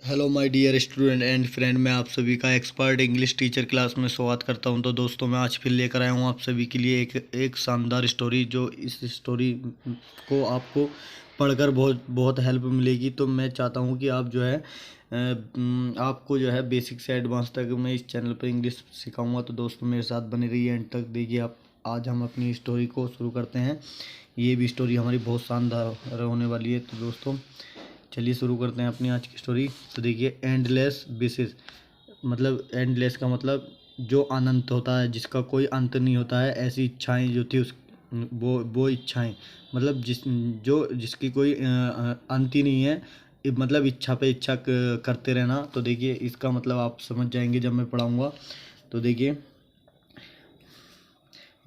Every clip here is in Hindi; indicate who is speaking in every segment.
Speaker 1: Hello my dear student and friend, मैं आप सभी का एक्सपर्ट इंग्लिश टीचर क्लास में स्वागत करता हूं। तो दोस्तों, मैं आज फिर लेकर आया हूं आप सभी के लिए एक शानदार स्टोरी। जो इस स्टोरी को आपको पढ़कर बहुत बहुत हेल्प मिलेगी। तो मैं चाहता हूं कि आप जो है आपको जो है बेसिक से एडवांस तक मैं इस चैनल पर इंग्लिश सिखाऊंगा। तो दोस्तों, मेरे साथ बने रहिए एंड तक। देखिए, आप आज हम अपनी स्टोरी को शुरू करते हैं। ये भी स्टोरी हमारी बहुत शानदार होने वाली है। तो दोस्तों, चलिए शुरू करते हैं अपनी आज की स्टोरी। तो देखिए, एंडलेस विशेस, मतलब एंडलेस का मतलब जो अनंत होता है, जिसका कोई अंत नहीं होता है, ऐसी इच्छाएं जो थी उस वो इच्छाएं, मतलब जिसकी कोई अंत ही नहीं है। मतलब इच्छा पे इच्छा करते रहना। तो देखिए, इसका मतलब आप समझ जाएंगे जब मैं पढ़ाऊँगा। तो देखिए,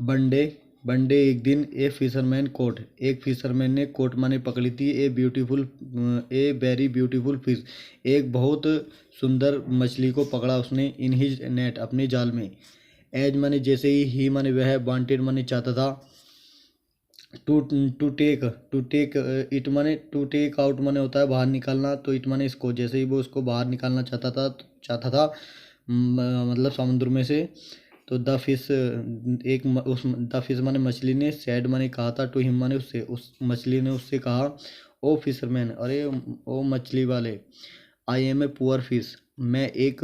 Speaker 1: बंडे बंडे एक दिन ए फिशरमैन कोट, एक फिशरमैन ने कोट माने पकड़ी थी ए वेरी ब्यूटीफुल फिश, एक बहुत सुंदर मछली को पकड़ा उसने इन हिज नेट, अपने जाल में। एज माने जैसे ही माने वह, वांटेड माने चाहता था, टू टू टेक इट माने टू टेक आउट माने होता है बाहर निकालना। तो इट माने इसको, जैसे ही वो उसको बाहर निकालना चाहता था मतलब समुद्र में से। तो द फिश एक उस द फिश माने मछली ने सैड माने कहा था, टू हिम माने उससे, उस मछली ने उससे कहा, ओ फिशरमैन, अरे ओ मछली वाले, I am a poor fish, मैं एक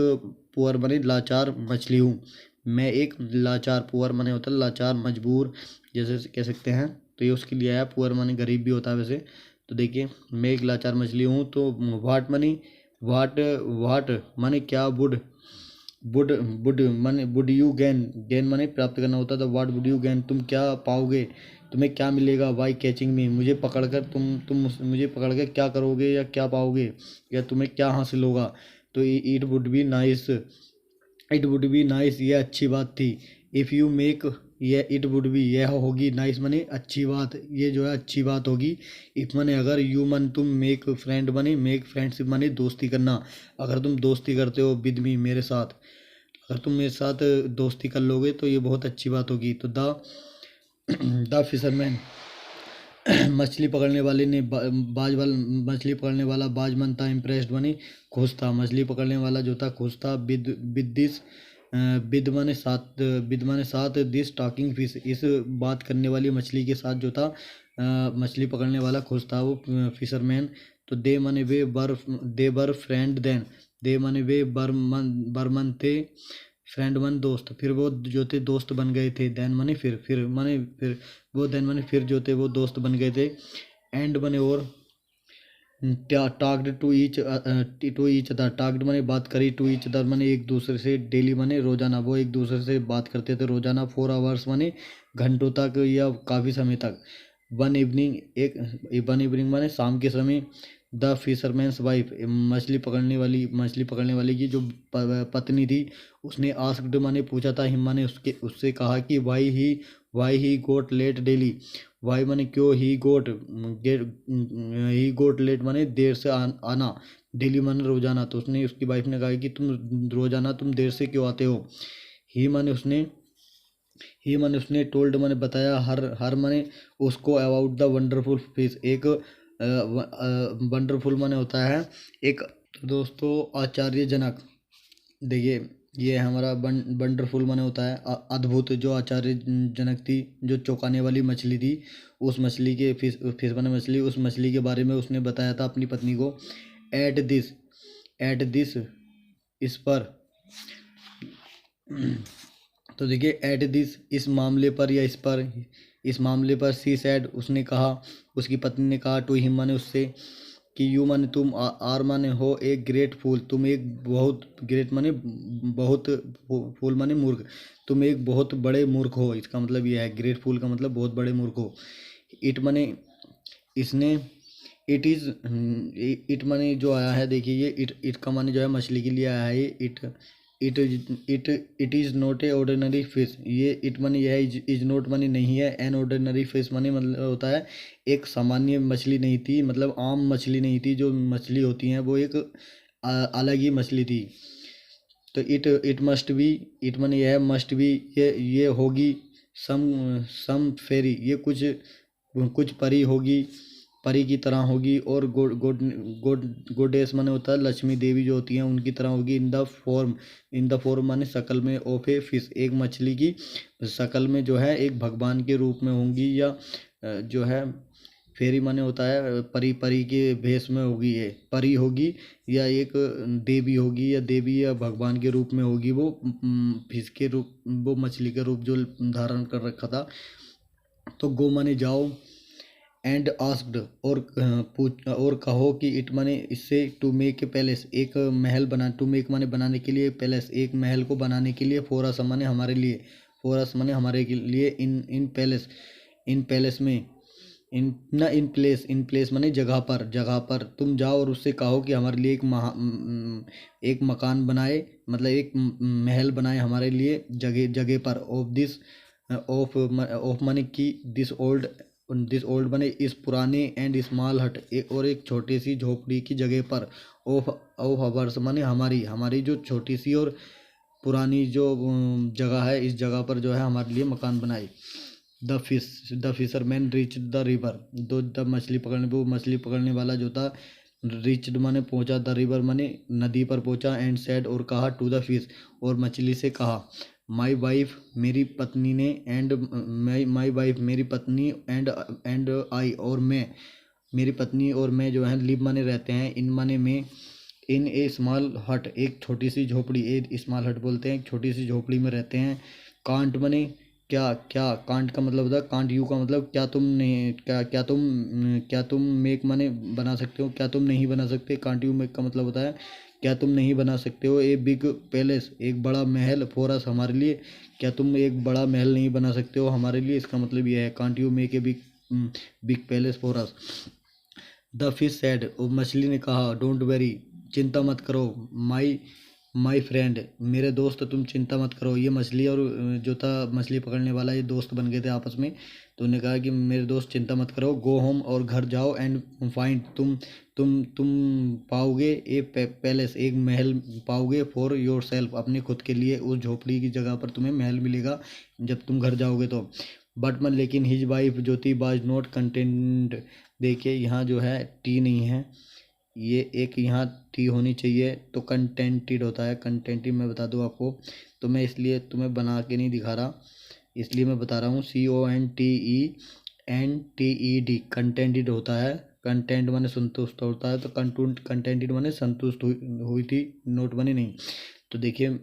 Speaker 1: पुअर माने लाचार मछली हूँ। मैं एक लाचार, पुअर माने होता है लाचार, मजबूर जैसे कह सकते हैं। तो ये उसके लिए आया, पुअर माने गरीब भी होता है वैसे। तो देखिए, मैं एक लाचार मछली हूँ। तो वाट मनी, वाट वाट माने क्या, वुड वुड वुड माने वुड यू गेन, गेन माने प्राप्त करना होता था। व्हाट वुड यू गेन, तुम क्या पाओगे, तुम्हें क्या मिलेगा। वाई कैचिंग मी, मुझे पकड़कर मुझे पकड़कर क्या करोगे या क्या पाओगे, या तुम्हें क्या हासिल होगा। तो इट वुड बी नाइस, ये अच्छी बात थी। इफ़ यू मेक, ये इट वुड बी, यह होगी, नाइस माने अच्छी बात, ये जो है अच्छी बात होगी। इफ माने अगर, यू मन तुम, मेक फ्रेंड माने मेक फ्रेंडशिप माने दोस्ती करना, अगर तुम दोस्ती करते हो विद मी मेरे साथ, अगर तुम मेरे साथ दोस्ती कर लोगे तो ये बहुत अच्छी बात होगी। तो द द फिशरमैन, मछली पकड़ने वाले ने मछली पकड़ने वाला बाजमन था, इम्प्रेस्ड बनी, खुश था। मछली पकड़ने वाला जो था खुश था। विद विद दिस, विद माने साथ, दिस टॉकिंग फिश, इस बात करने वाली मछली के साथ जो था मछली पकड़ने वाला खुश था, वो फिशरमैन। तो दे वर फ्रेंड देन, दे माने वे, बरमन थे, फ्रेंड मन दोस्त, फिर वो जो थे दोस्त बन गए थे। देन माने फिर माने फिर वो देन माने फिर जो थे वो दोस्त बन गए थे। एंड माने और, टाक्ड टू ईच अदर, टाक्ड माने बात करी, टू ईच अदर माने एक दूसरे से, डेली माने रोजाना, वो एक दूसरे से बात करते थे रोजाना। 4 आवर्स माने घंटों तक या काफ़ी समय तक। वन इवनिंग माने शाम के समय। द फिशरमैन्स वाइफ, मछली पकड़ने वाली की जो पत्नी थी, उसने आस्क्ड माने पूछा था, हिम माने उससे कहा कि why he got late daily, why माने क्यों, ही गोट लेट माने देर से आना, डेली माने रोजाना। तो उसने, उसकी वाइफ ने कहा कि तुम देर से क्यों आते हो। ही माने उसने ही माने उसने टोल्ड माने बताया, हर माने उसको, अबाउट द वंडरफुल फिश, एक वंडरफुल माने होता है एक। तो दोस्तों, आचार्य जनक, देखिए, ये हमारा वंडरफुल माने होता है अद्भुत। जो आचार्य जनक थी, जो चौंकाने वाली मछली थी, उस मछली के फिश माने मछली, उस मछली के बारे में उसने बताया था अपनी पत्नी को। एट दिस एट दिस, इस पर। तो देखिए, एट दिस, इस मामले पर या इस मामले पर, सी सैड, उसने कहा, उसकी पत्नी ने कहा, टू हिम माने उससे, कि यू माने तुम, आर माने हो, एक ग्रेट फूल, तुम एक बहुत, ग्रेट माने बहुत, फूल माने मूर्ख, तुम एक बहुत बड़े मूर्ख हो। इसका मतलब यह है, ग्रेट फूल का मतलब बहुत बड़े मूर्ख हो। इट माने इसने, इट माने जो आया है, देखिए ये इट का माने जो है मछली के लिए आया है। ये it it is not a ordinary fish, ये इट माने यह इज नॉट माने नहीं है, एन ऑर्डिनरी फिश माने मतलब होता है एक सामान्य मछली नहीं थी, मतलब आम मछली नहीं थी। जो मछली होती हैं वो एक अलग ही मछली थी। तो इट मस्ट बी, इट माने यह मस्ट बी, ये होगी, सम फेरी, ये कुछ कुछ परी होगी, परी की तरह होगी, और गोडेस माने होता है लक्ष्मी देवी जो होती हैं उनकी तरह होगी। इन द फॉर्म माने शक्ल में ऑफ ए फिश, एक मछली की शक्ल में जो है एक भगवान के रूप में होंगी, या जो है फेरी माने होता है परी, परी के भेष में होगी, ये परी होगी या एक देवी होगी, या देवी या भगवान के रूप में होगी। वो फिश के रूप, वो मछली का रूप जो धारण कर रखा था। तो गो माने जाओ, एंड आस्क्ड और पूछ और कहो कि इट माने इससे, टू मेक ए पैलेस, एक महल बना, टू मेक माने बनाने के लिए, पैलेस एक महल को बनाने के लिए, फॉर अस माने हमारे लिए, फॉर अस माने हमारे के लिए, इन पैलेस में, इन प्लेस माने जगह पर तुम जाओ और उससे कहो कि हमारे लिए एक मकान बनाए, मतलब एक महल बनाए हमारे लिए जगह जगह पर, ऑफ माने की दिस ओल्ड बने इस पुराने, एंड स्मॉल हट और एक छोटी सी झोपड़ी की जगह पर, ऑफ ऑफ अवर्स माने हमारी जो छोटी सी और पुरानी जो जगह है, इस जगह पर जो है हमारे लिए मकान बनाए। The fisherman reach the river, दो द मछली पकड़ने वाला जो था, रिच्ड माने पहुंचा, द रिवर माने नदी पर पहुंचा, एंड सेड और कहा, टू द फिश और मछली से कहा, माई वाइफ मेरी पत्नी ने, एंड माई वाइफ मेरी पत्नी, एंड आई और मैं, मेरी पत्नी और मैं जो है, लिव माने रहते हैं, इन माने में, इन ए स्मॉल हट एक छोटी सी झोपड़ी, ए स्मॉल हट बोलते हैं, एक छोटी सी झोपड़ी में रहते हैं। कांट माने क्या, क्या कांट का मतलब होता है, कांट यू का मतलब क्या तुम नहीं, क्या तुम मेक माने बना सकते हो, क्या तुम नहीं बना सकते। कांट यू मेक का मतलब होता है क्या तुम नहीं बना सकते हो, ए बिग पैलेस एक बड़ा महल, फॉर अस हमारे लिए, क्या तुम एक बड़ा महल नहीं बना सकते हो हमारे लिए, इसका मतलब यह है, can't you make a big palace for us. The fish said और मछली ने कहा, डोंट वेरी चिंता मत करो, माई माई फ्रेंड मेरे दोस्त, तुम चिंता मत करो। ये मछली और जो था मछली पकड़ने वाला, ये दोस्त बन गए थे आपस में। तो उन्होंने कहा कि मेरे दोस्त चिंता मत करो, गो होम और घर जाओ, एंड फाइंड तुम पाओगे ए पैलेस एक महल पाओगे, फॉर योर सेल्फ अपने खुद के लिए, उस झोपड़ी की जगह पर तुम्हें महल मिलेगा जब तुम घर जाओगे तो। बट मन लेकिन हिज वाइफ जो थी, बाज नॉट कंटेंट, देखिए यहाँ जो है टी नहीं है, ये एक यहाँ टी होनी चाहिए, तो कंटेंटेड होता है, कंटेंटेड मैं बता दूँ आपको, तो मैं इसलिए तुम्हें बना के नहीं दिखा रहा, इसलिए मैं बता रहा हूँ, CONTENTED कंटेंटेड होता है। कंटेंट माने संतुष्ट होता है, तो कंटेंटेड माने संतुष्ट हुई थी, नोट माने नहीं। तो देखिए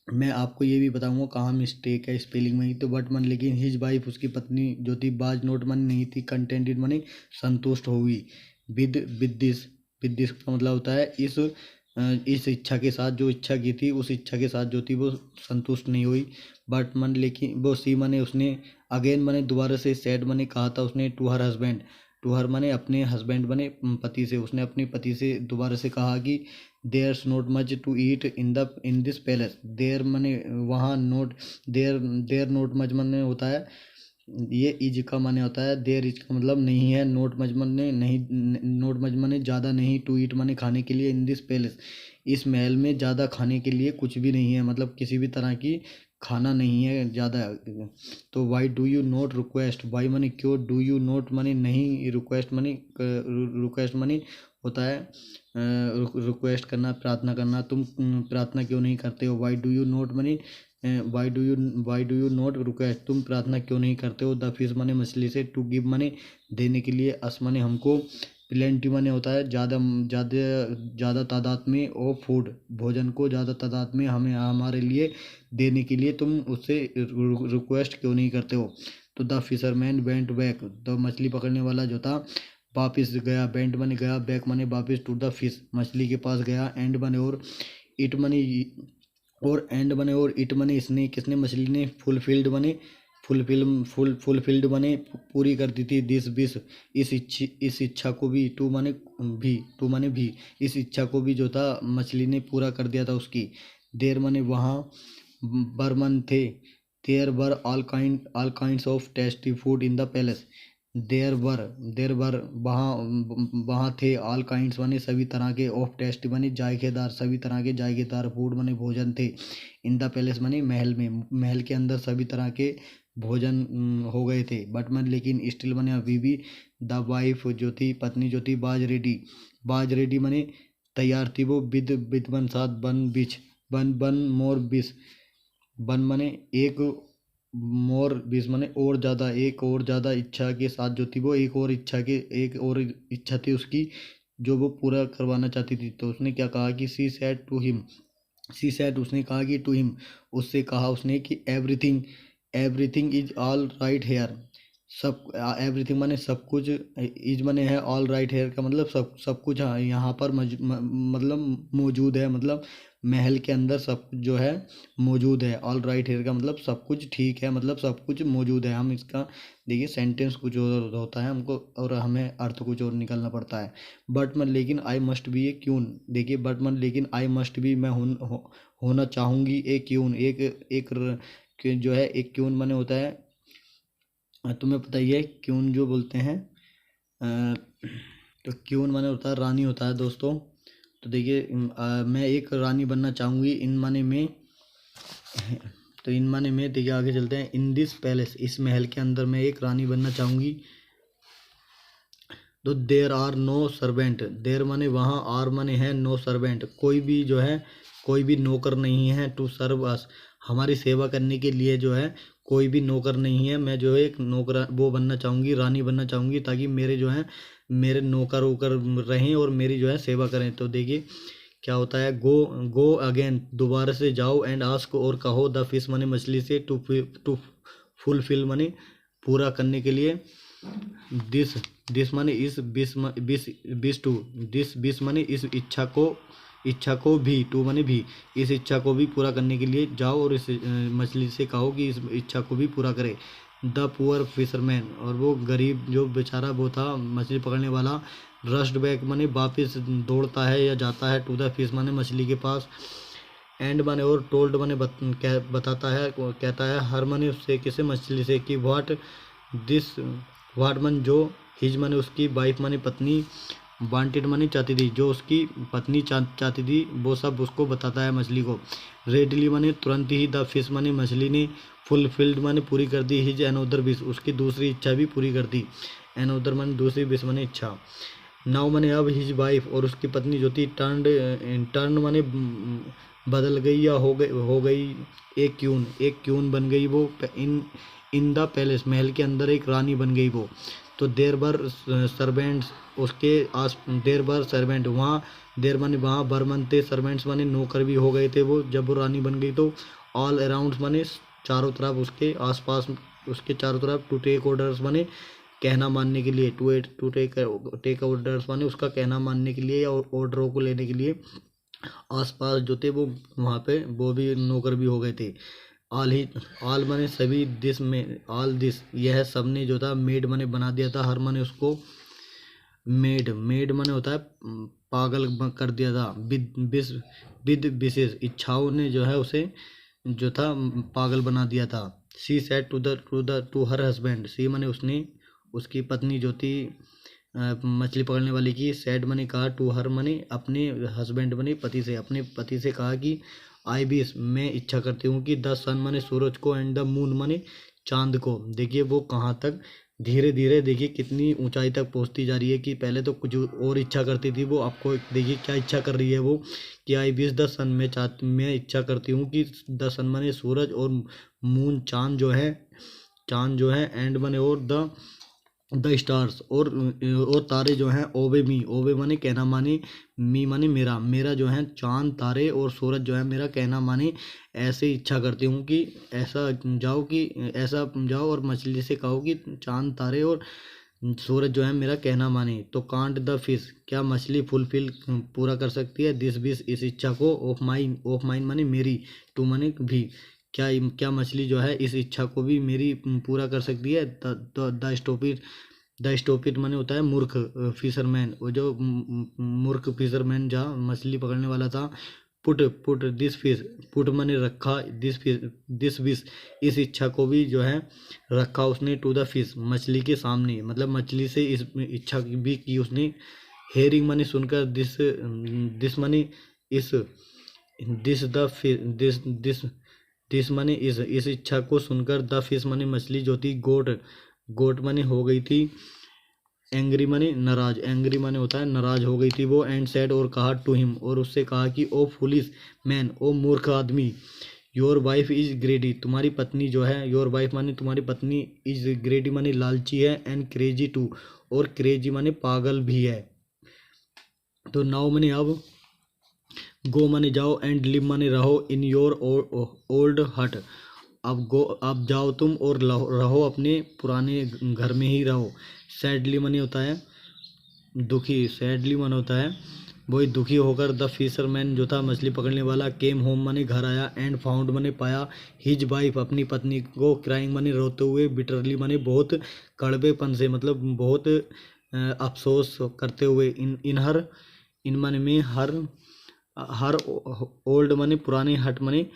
Speaker 1: मैं आपको ये भी बताऊंगा कहाँ मिस्टेक है स्पेलिंग में ही। तो बट मन लेकिन हिज वाइफ उसकी पत्नी जो थी, बाज नोट मन नहीं थी, कंटेंटेड माने संतुष्ट होगी, विद दिस का मतलब होता है इस इच्छा के साथ, जो इच्छा की थी उस इच्छा के साथ जो थी वो संतुष्ट नहीं हुई। बट मन लेकिन वो सी माने उसने, अगेन माने दोबारा से, सेड माने कहा था उसने, to her husband, to her माने अपने हस्बैंड माने पति से, उसने अपने पति से दोबारा से कहा कि there's not much to eat in this palace, there माने वहाँ, नोट देयर नोट मच माने होता है, ये इज का माने होता है, देयर इज का मतलब नहीं है, नोट मच माने नहीं, नोट मच माने ज़्यादा नहीं, टू ईट माने खाने के लिए, इन दिस पैलेस इस महल में ज़्यादा खाने के लिए कुछ भी नहीं है, मतलब किसी भी तरह की खाना नहीं है ज़्यादा। तो why do you not request, why माने क्यों, डू यू नॉट माने नहीं, रिक्वेस्ट माने होता है रिक्वेस्ट करना, प्रार्थना करना, तुम प्रार्थना क्यों नहीं करते हो। वाई डू यू नॉट माने Y do you not request, तुम प्रार्थना क्यों नहीं करते हो। द फिश माने मछली से, टू गिव माने देने के लिए, अस माने हमको, प्लेंटी माने होता है ज़्यादा ज़्यादा ज़्यादा तादाद में, और फूड भोजन को ज़्यादा तादाद में हमें हमारे लिए देने के लिए तुम उससे रिक्वेस्ट क्यों नहीं करते हो। तो द फिशरमैन वेंट बैक, तो मछली पकड़ने वाला जो था वापिस गया, बेंट माने गया, बैक माने वापिस, टू द फिश मछली के पास गया, एंड माने और इट माने और एंड बने, और इट बने इसने, किसने, मछली ने, फुलफिल्ड बने पूरी कर दी थी, दिस विश इस इच्छा को भी, टू माने भी इस इच्छा को भी जो था मछली ने पूरा कर दिया था उसकी। देर माने वहाँ, बर्मन थे, there were all kinds of tasty food in the palace, there were वहाँ थे, ऑल काइंड्स बने सभी तरह के, ऑफ टेस्ट बने जायकेदार, सभी तरह के जायकेदार फूड बने भोजन थे, इन द पैलेस बने महल में, महल के अंदर सभी तरह के भोजन हो गए थे। बट मन लेकिन स्टिल बने अभी भी द वाइफ जो थी, पत्नी जो थी, बाज रेडी माने तैयार थी वो, विद वन साथ, बन बीच, वन मोर बीस, वन माने एक, मोर बीस माने और ज़्यादा, एक और ज़्यादा इच्छा के साथ जो थी वो, एक और इच्छा थी उसकी जो वो पूरा करवाना चाहती थी। तो उसने क्या कहा कि सी सेड उसने कहा कि टू हिम, उससे कहा उसने कि everything is all right here, सब एवरीथिंग माने सब कुछ, इज माने है, ऑल राइट हेयर का मतलब सब कुछ यहाँ पर मतलब मौजूद है, मतलब महल के अंदर सब कुछ जो है मौजूद है। ऑल राइट हेयर का मतलब सब कुछ ठीक है, मतलब सब कुछ मौजूद है। हम इसका देखिए सेंटेंस कुछ और होता है हमको, और हमें अर्थ कुछ और निकालना पड़ता है। बट मन लेकिन I must be a queen, देखिए बट मन लेकिन आई मस्ट बी मैं होना चाहूँगी ए क्यून, जो है एक क्यून माने होता है, तुम्हें पता ही है क्यून जो बोलते हैं, अ, तो क्यून माने होता है रानी होता है दोस्तों। तो देखिए मैं एक रानी बनना चाहूँगी, इन माने में, तो इन माने में देखिए आगे चलते हैं। इन दिस पैलेस, इस महल के अंदर मैं एक रानी बनना चाहूँगी। तो देर आर नो सर्वेंट, देर माने वहाँ, आर माने है, नो सर्वेंट कोई भी जो है, कोई भी नौकर नहीं है, टू सर्व अस हमारी सेवा करने के लिए जो है कोई भी नौकर नहीं है। मैं जो है एक नौकर वो बनना चाहूँगी, रानी बनना चाहूँगी, ताकि मेरे जो है मेरे नौकर वोकर रहें और मेरी जो है सेवा करें। तो देखिए क्या होता है, गो अगेन, दोबारा से जाओ, एंड आस्क और कहो, द फिश माने मछली से, टू फुलफिल माने पूरा करने के लिए, दिस दिस माने इस, बिस टू, दिस बिस माने इस इच्छा को भी, टू माने भी, इस इच्छा को भी पूरा करने के लिए जाओ, और इस मछली से कहो कि इस इच्छा को भी पूरा करे। द पुअर फिशरमैन, और वो गरीब जो बेचारा वो था मछली पकड़ने वाला, रश्ड बैक माने वापस दौड़ता है या जाता है, टू द फिश माने मछली के पास, एंड माने और, टोल्ड माने बताता है, कहता है, हर माने उससे, किसे, मछली से, कि दिस वाट मन जो, हिज माने उसकी, वाइफ माने पत्नी, वांटेड माने चाहती थी, जो उसकी पत्नी चाहती थी, वो सब उसको बताता है मछली को। रेडली माने तुरंत ही, द फिश माने मछली ने, फुलफिल्ड माने पूरी कर दी, हिज अनोदर विश उसकी दूसरी इच्छा भी पूरी कर दी, अनोदर माने दूसरी, विश माने इच्छा। नाउ माने अब, हिज वाइफ और उसकी पत्नी जो थी, टर्न माने बदल गई या हो गई एक क्यून बन गई वो, इन द पैलेस महल के अंदर एक रानी बन गई वो। तो देर बर सर्वेंट्स उसके आस, देर बर सर्वेंट वहाँ, देर माने वहाँ, बर मनते सर्वेंट्स माने नौकर भी हो गए थे वो, जब वो रानी बन गई तो। ऑल अराउंड माने चारों तरफ, उसके आसपास, उसके चारों तरफ, टू टेक ऑर्डर्स माने कहना मानने के लिए, टू टेक ऑर्डर्स माने उसका कहना मानने के लिए या ऑर्डरों को लेने के लिए, आसपास जो थे वो वहाँ पे वो भी नौकर भी हो गए थे। ऑल माने सभी, दिस में, ऑल दिस यह सब ने जो था, मेड माने बना दिया था, हर माने उसको, मेड माने होता है पागल कर दिया था, विद विशेष इच्छाओं ने जो है उसे जो था पागल बना दिया था। She said to her husband, she माने उसने, उसकी पत्नी जो थी मछली पकड़ने वाली की, सैड मने कहा, टू हर मने अपने हस्बैंड मने पति से, अपने पति से कहा कि आई विश मैं इच्छा करती हूँ कि द सन मने सूरज को, एंड द मून मने चांद को। देखिए वो कहाँ तक धीरे धीरे देखिए कितनी ऊंचाई तक पहुँचती जा रही है, कि पहले तो कुछ और इच्छा करती थी वो, आपको देखिए क्या इच्छा कर रही है वो, कि आई विश द सन, मैं इच्छा करती हूँ कि द सन मने सूरज, और मून चांद जो है, एंड मने और द स्टार्स और तारे जो हैं, ओबे माने कहना माने, मी माने मेरा जो है चांद तारे और सूरज जो है मेरा कहना माने। ऐसे इच्छा करती हूँ कि ऐसा जाओ और मछली से कहो कि चांद तारे और सूरज जो है मेरा कहना माने। तो कांट द फिश, क्या मछली फुलफिल पूरा कर सकती है दिस विश, इस इच्छा को, ऑफ माइन माने मेरी, टू माने भी, क्या मछली जो है इस इच्छा को भी मेरी पूरा कर सकती है। द स्टोपिड माने होता है मूर्ख, फिशरमैन वो जो मूर्ख फिशरमैन जहाँ मछली पकड़ने वाला था, पुट दिस फिश, पुट माने रखा, दिस विश इस इच्छा को भी जो है रखा उसने, टू द फिश मछली के सामने, मतलब मछली से इस इच्छा भी की उसने। हेयरिंग माने सुनकर, दिस माने इस, दिस माने इस इच्छा को सुनकर, द फिश माने मछली जो थी, गोट माने हो गई थी एंग्री माने नाराज, एंग्री माने होता है नाराज हो गई थी वो। एंड सेड और कहा टू हिम, और उससे कहा कि ओ फुलिश मैन, ओ मूर्ख आदमी, योर वाइफ इज ग्रेडी, तुम्हारी पत्नी जो है, योर वाइफ माने तुम्हारी पत्नी, इज ग्रेडी माने लालची है, एंड क्रेजी टू, और क्रेजी माने पागल भी है। तो नाउ माने अब, गो माने जाओ, एंड लिव माने रहो, इन योर ओल्ड हट, अब गो, अब जाओ तुम और रहो अपने पुराने घर में ही रहो। सैडली माने होता है दुखी, सैडली माने होता है वही दुखी होकर। द फिशरमैन जो था मछली पकड़ने वाला, केम होम माने घर आया, एंड फाउंड माने पाया, हिज वाइफ अपनी पत्नी को, क्राइंग माने रोते हुए, बिटरली माने बहुत कड़वेपन से, मतलब बहुत अफसोस करते हुए, इन हर, इन माने में हर ओल्ड माने पुराने, हट माने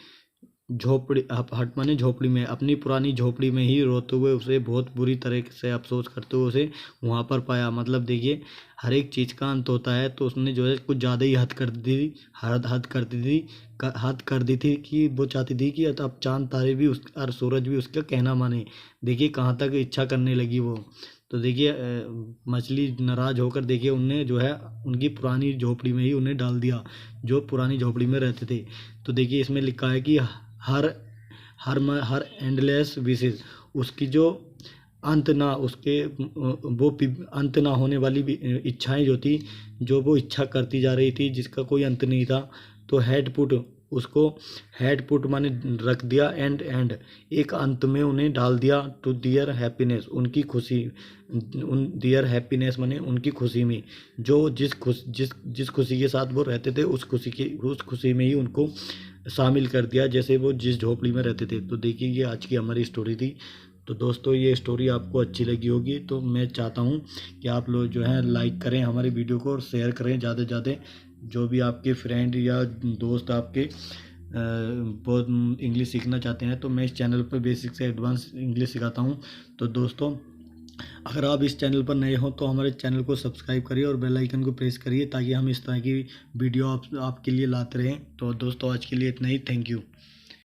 Speaker 1: झोपड़ी, हट माने झोपड़ी में, अपनी पुरानी झोपड़ी में ही रोते हुए, उसे बहुत बुरी तरह से अफसोस करते हुए उसे वहाँ पर पाया। मतलब देखिए हर एक चीज़ का अंत होता है, तो उसने जो है कुछ ज़्यादा ही हद कर दी, हद कर दी थी कि वो चाहती थी कि अब चांद तारे भी उस और सूरज भी उसका कहना माने। देखिए कहाँ तक इच्छा करने लगी वो। तो देखिए मछली नाराज होकर देखिए उनने जो है उनकी पुरानी झोपड़ी में ही उन्हें डाल दिया, जो पुरानी झोपड़ी में रहते थे। तो देखिए इसमें लिखा है कि हर हर एंडलेस विशेष, उसकी जो अंत ना, उसके वो अंत ना होने वाली इच्छाएं जो थी, जो वो इच्छा करती जा रही थी जिसका कोई अंत नहीं था। तो हेड पुट, उसको हेड पुट माने रख दिया, एंड एक अंत में उन्हें डाल दिया, टू दियर हैप्पीनेस, उनकी खुशी, उन दियर हैप्पीनेस माने उनकी खुशी में, जो जिस खुशी के साथ वो रहते थे उस खुशी में ही उनको शामिल कर दिया, जैसे वो जिस झोपड़ी में रहते थे। तो देखिए ये आज की हमारी स्टोरी थी। तो दोस्तों ये स्टोरी आपको अच्छी लगी होगी, तो मैं चाहता हूँ कि आप लोग जो है लाइक करें हमारी वीडियो को और शेयर करें ज़्यादा से ज़्यादा। जो भी आपके फ्रेंड या दोस्त आपके बहुत इंग्लिश सीखना चाहते हैं, तो मैं इस चैनल पर बेसिक से एडवांस इंग्लिश सिखाता हूँ। तो दोस्तों अगर आप इस चैनल पर नए हो तो हमारे चैनल को सब्सक्राइब करिए और बेल आइकन को प्रेस करिए, ताकि हम इस तरह की वीडियो आपके लिए लाते रहें। तो दोस्तों आज के लिए इतना ही, थैंक यू।